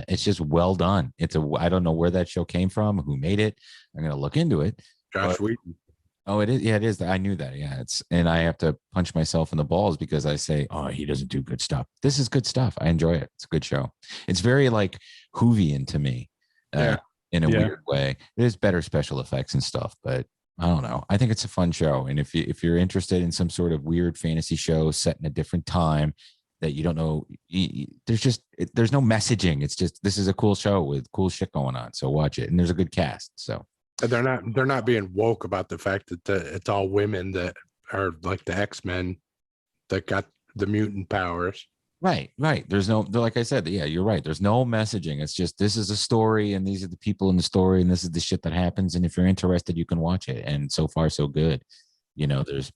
It's just well done. I don't know where that show came from, who made it. I'm gonna look into it. Josh Wheaton. Oh, it is. Yeah, it is. I knew that. Yeah, and I have to punch myself in the balls because I say, oh, he doesn't do good stuff. This is good stuff. I enjoy it. It's a good show. It's very like Whovian to me, in a weird way. There's better special effects and stuff, but I don't know. I think it's a fun show. And if you're interested in some sort of weird fantasy show set in a different time that you don't know, there's no messaging. It's just, this is a cool show with cool shit going on. So watch it. And there's a good cast. So they're not being woke about the fact that it's all women that are like the X-Men that got the mutant powers. Right. There's no, like I said, yeah, you're right. There's no messaging. It's just, this is a story and these are the people in the story and this is the shit that happens. And if you're interested, you can watch it. And so far, so good. It's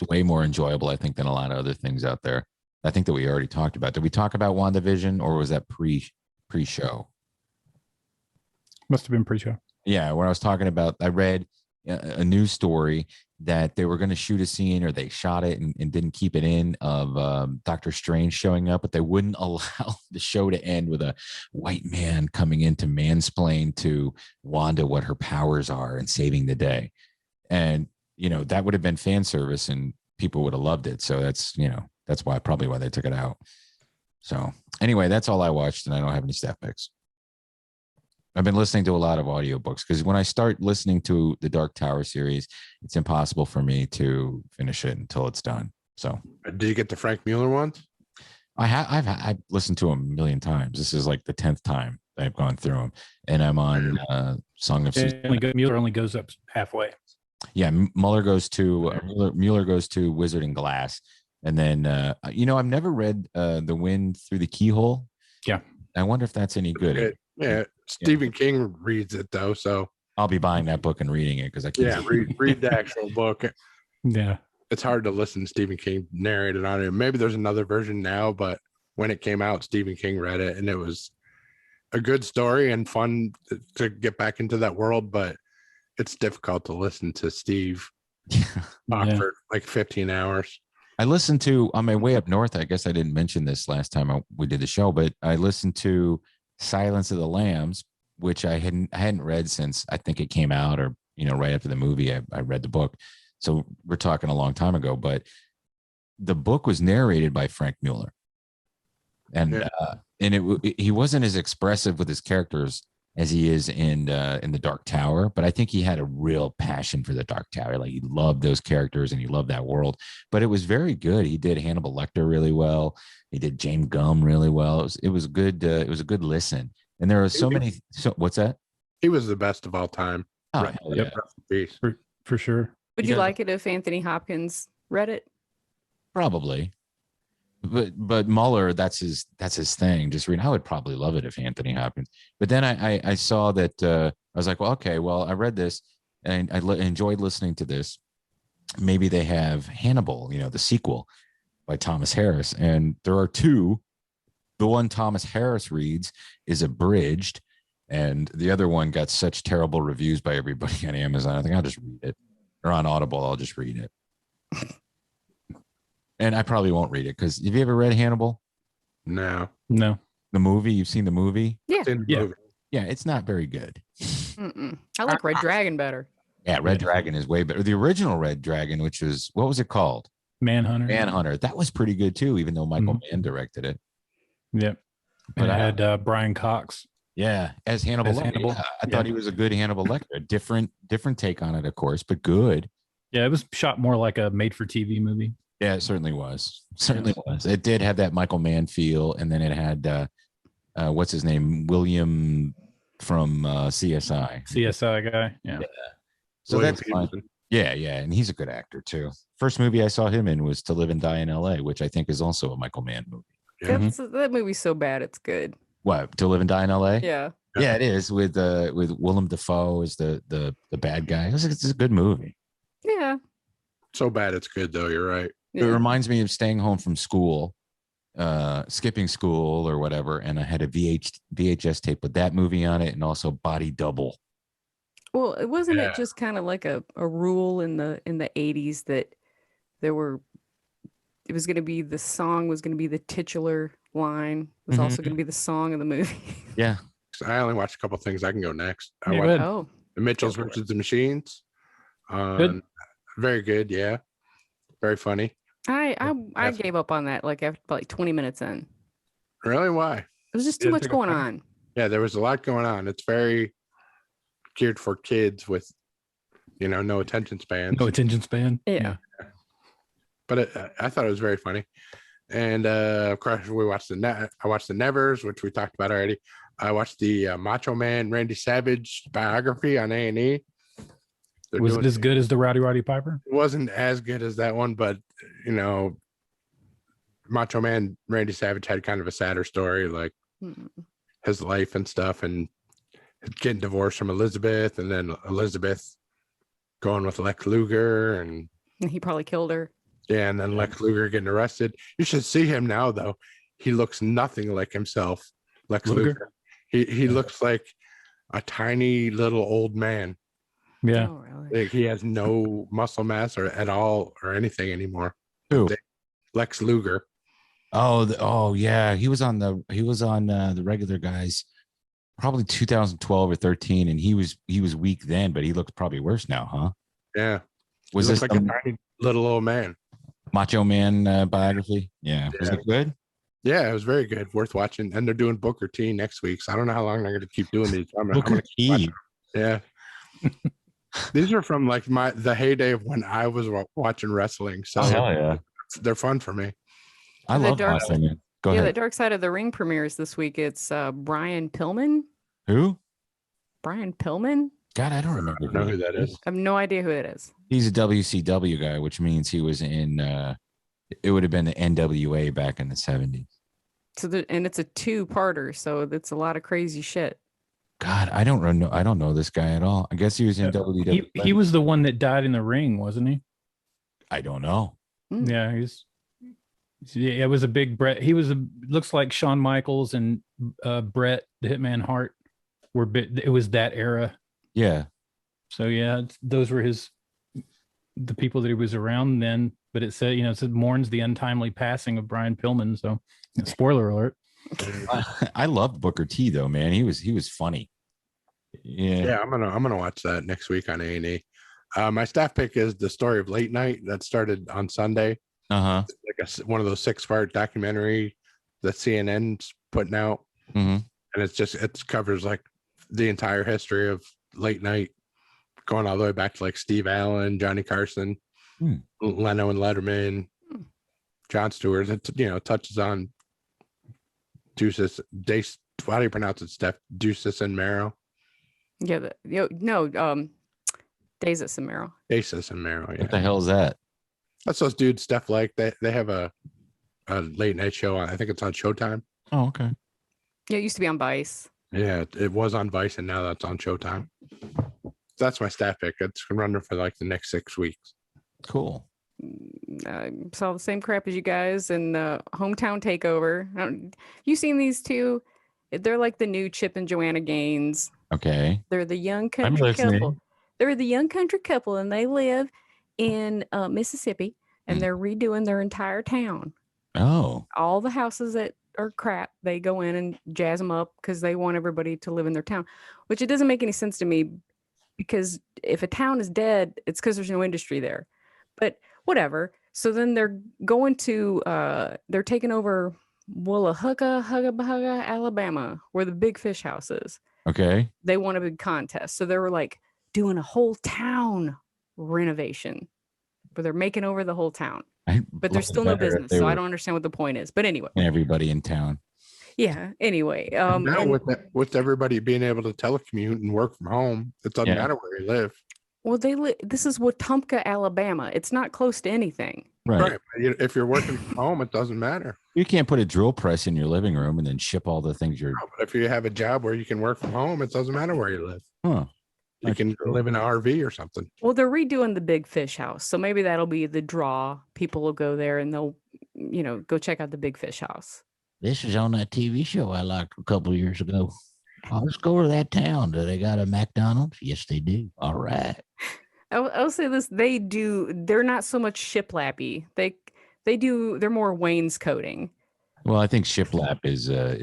way more enjoyable, I think, than a lot of other things out there. I think that we already talked about. Did we talk about WandaVision or was that pre-show? Must have been pre-show. Yeah. When I was talking about, I read a news story that they were going to shoot a scene or they shot it and didn't keep it in of Doctor Strange showing up, but they wouldn't allow the show to end with a white man coming in to mansplain to Wanda what her powers are and saving the day. And, that would have been fan service and people would have loved it. So that's probably why they took it out. So anyway, that's all I watched and I don't have any staff picks. I've been listening to a lot of audiobooks because when I start listening to the Dark Tower series, it's impossible for me to finish it until it's done. So, did you get the Frank Mueller ones? I've listened to them a million times. This is like the 10th time I've gone through them, and I'm on Song of Seasons. Mueller only goes up halfway. Yeah, Mueller goes to Wizard and Glass, and then I've never read The Wind Through the Keyhole. Yeah, I wonder if that's any good. Stephen King reads it though, so I'll be buying that book and reading it because I can't. Yeah, read the actual book. Yeah, it's hard to listen to Stephen King narrate it on it. Maybe there's another version now, but when it came out, Stephen King read it, and it was a good story and fun to get back into that world. But it's difficult to listen to Steve talk for like 15 hours. I listened to on my way up north. I guess I didn't mention this last time we did the show, but I listened to Silence of the Lambs, which I hadn't read since I think it came out, or right after the movie. I read the book, so we're talking a long time ago. But the book was narrated by Frank Mueller, and he wasn't as expressive with his characters as he is in the Dark Tower. But I think he had a real passion for the Dark Tower. Like he loved those characters and he loved that world. But it was very good. He did Hannibal Lecter really well. He did James Gumb really well. It was good. It was a good listen. And there are so many. So what's that? He was the best of all time. Oh, hell yeah. For sure. Would you like it if Anthony Hopkins read it? Probably. But Mueller, that's his thing. Just read. I would probably love it if Anthony Hopkins. But then I saw that I was like, well, okay, well, I read this and I enjoyed listening to this. Maybe they have Hannibal, the sequel by Thomas Harris, and there are 2. The one Thomas Harris reads is abridged, and the other one got such terrible reviews by everybody on Amazon. I think I'll just read it, or on Audible, I'll just read it. And I probably won't read it because have you ever read Hannibal? No. The movie? You've seen the movie? Yeah. Yeah, it's not very good. I like Red Dragon better. Yeah, Red Dragon is way better. The original Red Dragon, which was, what was it called? Manhunter. That was pretty good too, even though Michael Mann directed it. Yep. But I had Brian Cox. Yeah, as Hannibal. Yeah, I thought he was a good Hannibal Lecter. Different take on it, of course, but good. Yeah, it was shot more like a made-for-TV movie. Yeah, it certainly was. It did have that Michael Mann feel, and then it had what's his name, William from CSI. CSI guy. Yeah. So that's fine. Yeah, and he's a good actor too. First movie I saw him in was To Live and Die in L.A., which I think is also a Michael Mann movie. Yeah. That movie's so bad it's good. What, To Live and Die in L.A.? Yeah. Yeah, it is with Willem Dafoe as the bad guy. It's a good movie. Yeah. So bad it's good though. You're right. It reminds me of staying home from school Skipping School or whatever, and I had a VHS tape with that movie on it, and also Body Double. Well, it wasn't it just kind of like a rule in the 80s that it was going to be, the song was going to be the titular line. It was also going to be the song of the movie. Yeah. I only watched a couple things. I can go next. I Yeah, watched The Mitchells versus the Machines. Good. Very good. Yeah. Very funny. I gave up on that like after like 20 minutes in. Really? Why? It was just too much going on. Yeah, there was a lot going on. It's very geared for kids with, no attention span. No attention span. Yeah. But I thought it was very funny. And of course, I watched the Nevers, which we talked about already. I watched the Macho Man Randy Savage biography on A&E. Was it as good as the Rowdy Piper? It wasn't as good as that one, but Macho Man Randy Savage had kind of a sadder story, like his life and stuff, and getting divorced from Elizabeth, and then Elizabeth going with Lex Luger, and he probably killed her. Yeah, and then Lex Luger getting arrested. You should see him now, though. He looks nothing like himself. Lex Luger. He looks like a tiny little old man. Yeah. Oh, really? Like, he has no muscle mass at all or anything anymore. Who? Lex Luger. Oh yeah. He was on the Regular Guys, probably 2012 or 13, and he was weak then, but he looks probably worse now, huh? Yeah. Was this like a tiny little old man? Macho Man biography? Yeah. Was it good? Yeah, it was very good. Worth watching. And they're doing Booker T next week, so I don't know how long they're going to keep doing these. Booker T. Yeah. These are from like the heyday of when I was watching wrestling. So yeah, they're fun for me. I love wrestling. Go ahead. The Dark Side of the Ring premieres this week. It's Brian Pillman. Who? Brian Pillman? God, I don't remember. I don't know who that is. I have no idea who it is. He's a WCW guy, which means he was in. It would have been the NWA back in the 70s. So and it's a 2-parter, so it's a lot of crazy shit. God, I don't know this guy at all. I guess he was in WWE. He was the one that died in the ring, wasn't he? I don't know. Yeah, it was a big Brett. Looks like Shawn Michaels and Bret the Hitman Hart were it was that era. Yeah. So yeah, those were the people that he was around then. But it said mourns the untimely passing of Brian Pillman. So spoiler alert. I loved Booker T though, man. He was funny. Yeah, I'm gonna watch that next week on A&E. My staff pick is The Story of Late Night that started on Sunday. Like one of those 6-part documentary that CNN's putting out, and it covers like the entire history of late night, going all the way back to like Steve Allen, Johnny Carson, Leno and Letterman, Jon Stewart. It touches on Deuces. How do you pronounce it, Steph? Deuces and Mero. Yeah, Desus and Mero. Desus and Mero. Yeah. What the hell is that? That's those dudes Steph like. They have a late night show on. I think it's on Showtime. Oh, okay. Yeah, it used to be on Vice. Yeah, it was on Vice, and now that's on Showtime. That's my staff pick. It's running for like the next 6 weeks. Cool. I saw the same crap as you guys in the Hometown Takeover. You seen these two? They're like the new Chip and Joanna Gaines. Okay. They're the young country couple. They're the young country couple, and they live in Mississippi, and they're redoing their entire town. Oh. All the houses that are crap, they go in and jazz them up because they want everybody to live in their town, which it doesn't make any sense to me, because if a town is dead, it's because there's no industry there. But whatever. So then they're going to, they're taking over Hugga, Alabama, where the Big Fish House is. Okay. They won a big contest. So they were like doing a whole town renovation, but they're making over the whole town. But there's still no business. So I don't understand what the point is. But anyway. Everybody in town. Yeah. Anyway. Now with everybody being able to telecommute and work from home, it doesn't matter where you live. Well, this is Wetumpka, Alabama. It's not close to anything. Right. If you're working from home, it doesn't matter. You can't put a drill press in your living room and then ship all the things you're. No, but if you have a job where you can work from home, it doesn't matter where you live. Huh. You can live in an RV or something. Well, they're redoing the Big Fish House, so maybe that'll be the draw. People will go there and they'll go check out the Big Fish House. This is on that TV show I liked a couple of years ago. Oh, let's go to that town. Do they got a McDonald's? Yes, they do. All right. I'll say this: they're not so much shiplappy. They're more wainscoting. Well, I think shiplap is a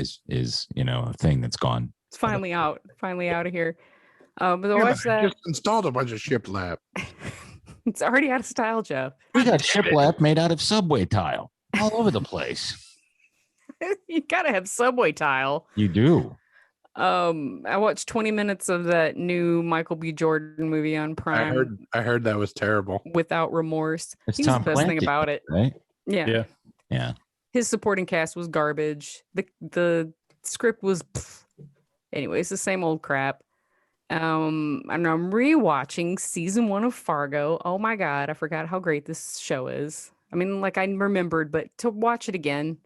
thing that's gone. It's finally out of here. But I watched that. Just installed a bunch of shiplap. It's already out of style, Jeff. We got shiplap made out of subway tile all over the place. You gotta have subway tile. You do. I watched 20 minutes of that new Michael B. Jordan movie on Prime. I heard that was terrible. Without Remorse. It's He was the best thing about it. Right? Yeah. Yeah. His supporting cast was garbage. The script was anyway, it's the same old crap. And I'm rewatching season 1 of Fargo. Oh my God, I forgot how great this show is. I mean, like I remembered, but to watch it again,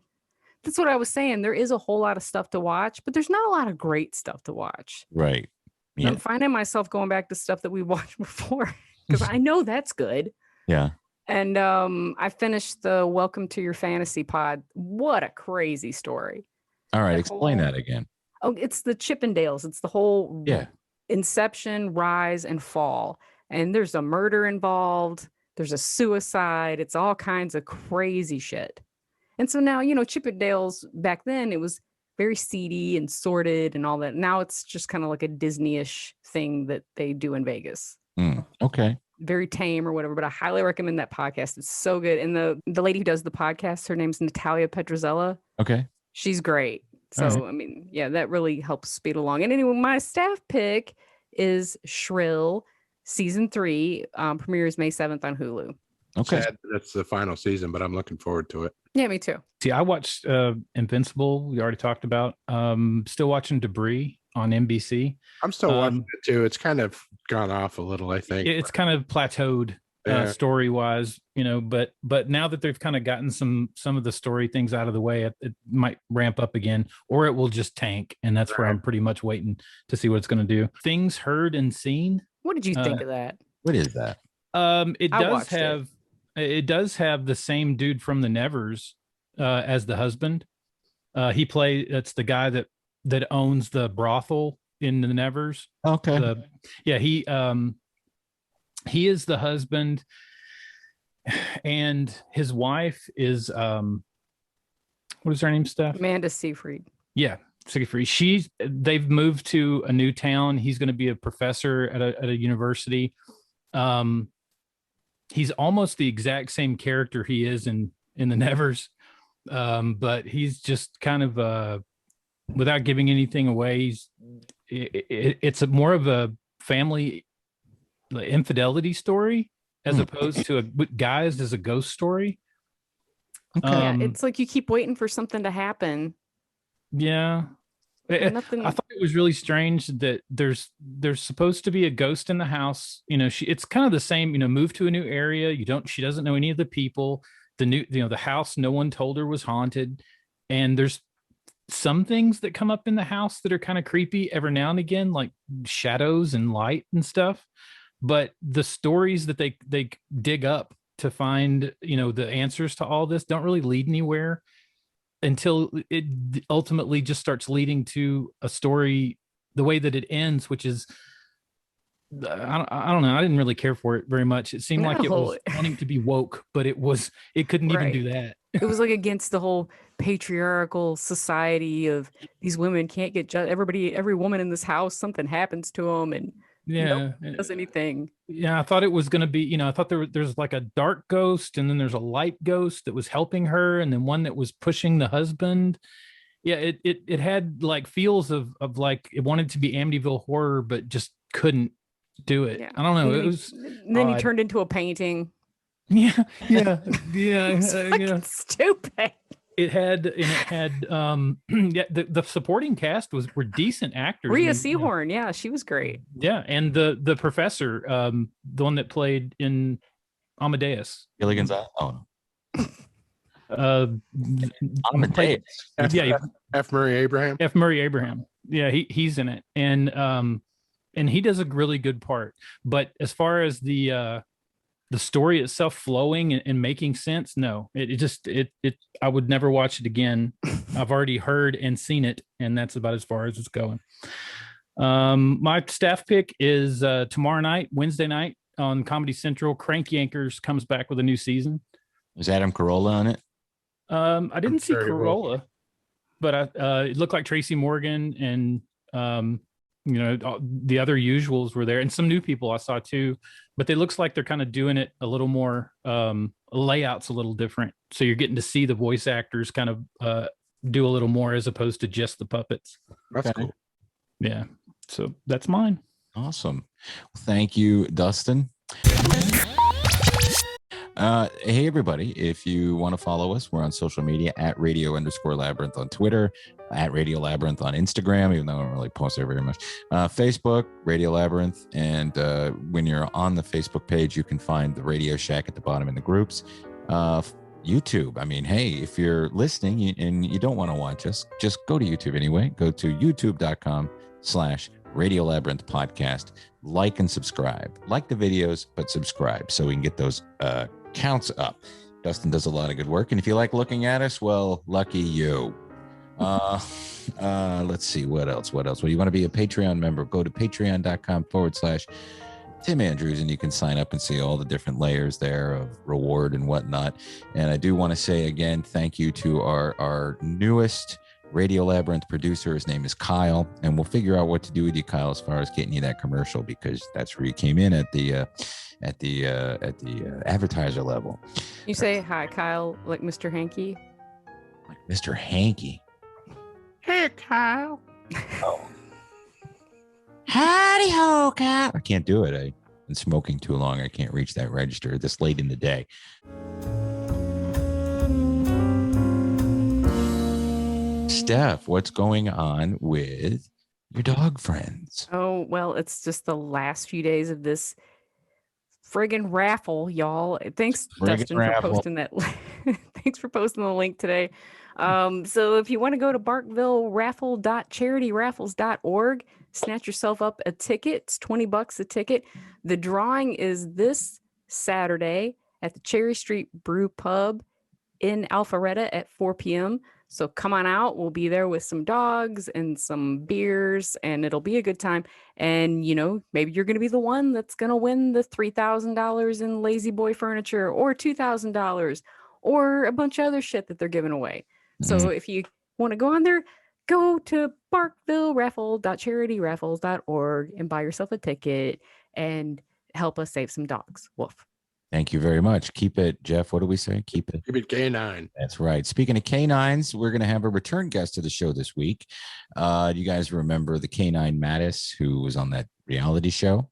that's what I was saying. There is a whole lot of stuff to watch, but there's not a lot of great stuff to watch. Right. Yeah. I'm finding myself going back to stuff that we watched before because I know that's good. Yeah. And I finished the Welcome to Your Fantasy Pod. What a crazy story. All right. Explain that again. Oh, it's the Chippendales. It's the whole inception, rise, and fall. And there's a murder involved. There's a suicide. It's all kinds of crazy shit. And so now, Chippendales back then, it was very seedy and sordid and all that. Now it's just kind of like a Disney-ish thing that they do in Vegas. Okay. Very tame or whatever, but I highly recommend that podcast. It's so good. And the lady who does the podcast, her name's Natalia Petrozzella. Okay. She's great. So, I mean, that really helps speed along. And anyway, my staff pick is Shrill season 3, premieres May 7th on Hulu. Okay. Sad that's the final season, but I'm looking forward to it. Yeah, me too. See, I watched Invincible. We already talked about. Still watching Debris on NBC. I'm still watching it too. It's kind of gone off a little, I think. It's kind of plateaued story wise, but now that they've kind of gotten some of the story things out of the way, it might ramp up again, or it will just tank. And that's where I'm pretty much waiting to see what it's going to do. Things Heard and Seen. What did you think of that? What is that? It does have the same dude from the Nevers as the husband. It's the guy that owns the brothel in the Nevers. Okay. He is the husband, and his wife is what is her name, Steph? Amanda Seyfried. Yeah, Seyfried. They've moved to a new town. He's going to be a professor at a university. He's almost the exact same character he is in the Nevers, but he's just kind of without giving anything away. It's more of a family infidelity story as opposed to guys as a ghost story. Okay. It's like you keep waiting for something to happen. Yeah. I thought it was really strange that there's supposed to be a ghost in the house. It's kind of the same, move to a new area. She doesn't know any of the people. The house, no one told her was haunted. And there's some things that come up in the house that are kind of creepy every now and again, like shadows and light and stuff. But the stories that they dig up to find, the answers to all this don't really lead anywhere until it ultimately just starts leading to a story the way that it ends, which is, I don't know. I didn't really care for it very much. It seemed like it was wanting to be woke, but it couldn't even do that. It was like against the whole patriarchal society of these women can't get judged. Every woman in this house, something happens to them and no one does anything. Yeah, I thought it was going to be, I thought there's like a dark ghost, and then there's a light ghost that was helping her, and then one that was pushing the husband. Yeah, it had like feels of like it wanted to be Amityville Horror, but just couldn't do it. Yeah. I don't know. Then he turned into a painting. Yeah. Stupid. It had the supporting cast were decent actors. Rhea Seehorn, yeah, she was great. Yeah, and the professor, the one that played in Amadeus. Gilligan's Island. Oh no. Amadeus. F. Murray Abraham. F. Murray Abraham. Yeah, he's in it, and he does a really good part. But as far as the the story itself flowing and making sense, no, it I would never watch it again. I've already heard and seen it, and that's about as far as it's going. My staff pick is tomorrow night, Wednesday night on Comedy Central. Crank Yankers comes back with a new season. Is Adam Carolla on it? I didn't see Carolla, but it looked like Tracy Morgan and the other usuals were there, and some new people I saw too. But it looks like they're kind of doing it a little more, layouts a little different. So you're getting to see the voice actors kind of do a little more as opposed to just the puppets. That's cool. Yeah. So that's mine. Awesome. Thank you, Dustin. Hey, everybody. If you want to follow us, we're on social media at radio_labyrinth on Twitter, at Radio Labyrinth on Instagram, even though I don't really post there very much. Facebook, Radio Labyrinth. And when you're on the Facebook page, you can find the Radio Shack at the bottom in the groups. YouTube. I mean, hey, if you're listening and you don't want to watch us, just go to YouTube anyway. Go to youtube.com/Radio Labyrinth podcast. Like and subscribe. Like the videos, but subscribe so we can get those counts up. Dustin does a lot of good work, and if you like looking at us, well, lucky you. Let's see what else. Well, you want to be a Patreon member, go to patreon.com/Tim Andrews, and you can sign up and see all the different layers there of reward and whatnot. And I do want to say again, thank you to our newest Radio Labyrinth producer. His name is Kyle, and we'll figure out what to do with you, Kyle, as far as getting you that commercial, because that's where you came in at the advertiser level. You say hi, Kyle, like Mr. Hanky. Like Mr. Hanky. Hey, Kyle. Oh. Howdy ho, Kyle. I can't do it. I've been smoking too long. I can't reach that register this late in the day. Steph, what's going on with your dog friends? Oh, well, it's just the last few days of this friggin' raffle, y'all. Thanks, Dustin, for posting that. Thanks for posting the link today. So if you want to go to barkvilleraffle.charityraffles.org, snatch yourself up a ticket. It's $20 a ticket. The drawing is this Saturday at the Cherry Street Brew Pub in Alpharetta at 4 p.m. So come on out. We'll be there with some dogs and some beers, and it'll be a good time. And, maybe you're going to be the one that's going to win the $3,000 in Lazy Boy furniture, or $2,000, or a bunch of other shit that they're giving away. Mm-hmm. So if you want to go on there, go to barkvilleraffle.charityraffles.org and buy yourself a ticket and help us save some dogs. Woof. Thank you very much. Keep it, Jeff. What do we say? Keep it canine. That's right. Speaking of canines, we're going to have a return guest to the show this week. You guys remember the canine Mattis, who was on that reality show?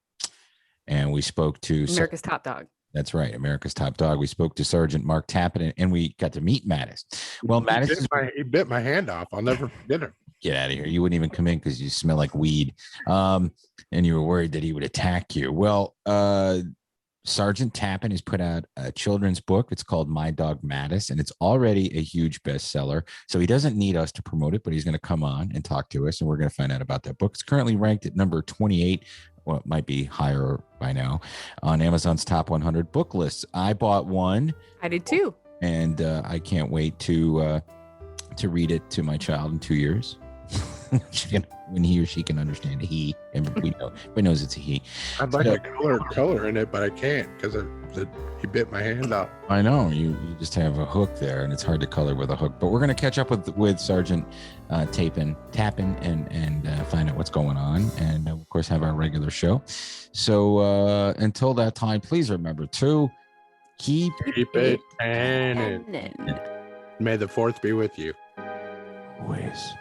And we spoke to America's Top Dog. That's right. America's Top Dog. We spoke to Sergeant Mark Tappan, and we got to meet Mattis. Well, Mattis he bit my hand off. I'll never forget him. Get out of here. You wouldn't even come in because you smell like weed. And you were worried that he would attack you. Well, Sergeant Tappan has put out a children's book. It's called My Dog Mattis, and it's already a huge bestseller. So he doesn't need us to promote it, but he's going to come on and talk to us, and we're going to find out about that book. It's currently ranked at number 28. Well, it might be higher by now on Amazon's top 100 book lists. I bought one. I did too. And I can't wait to read it to my child in 2 years. When he or she can understand a he, and everybody knows it's a he. I'd like to color in it, but I can't because he bit my hand off. I know you just have a hook there, and it's hard to color with a hook. But we're going to catch up with Sergeant Tappan and find out what's going on, and of course have our regular show. So until that time, please remember to keep it canon. May the fourth be with you. Always.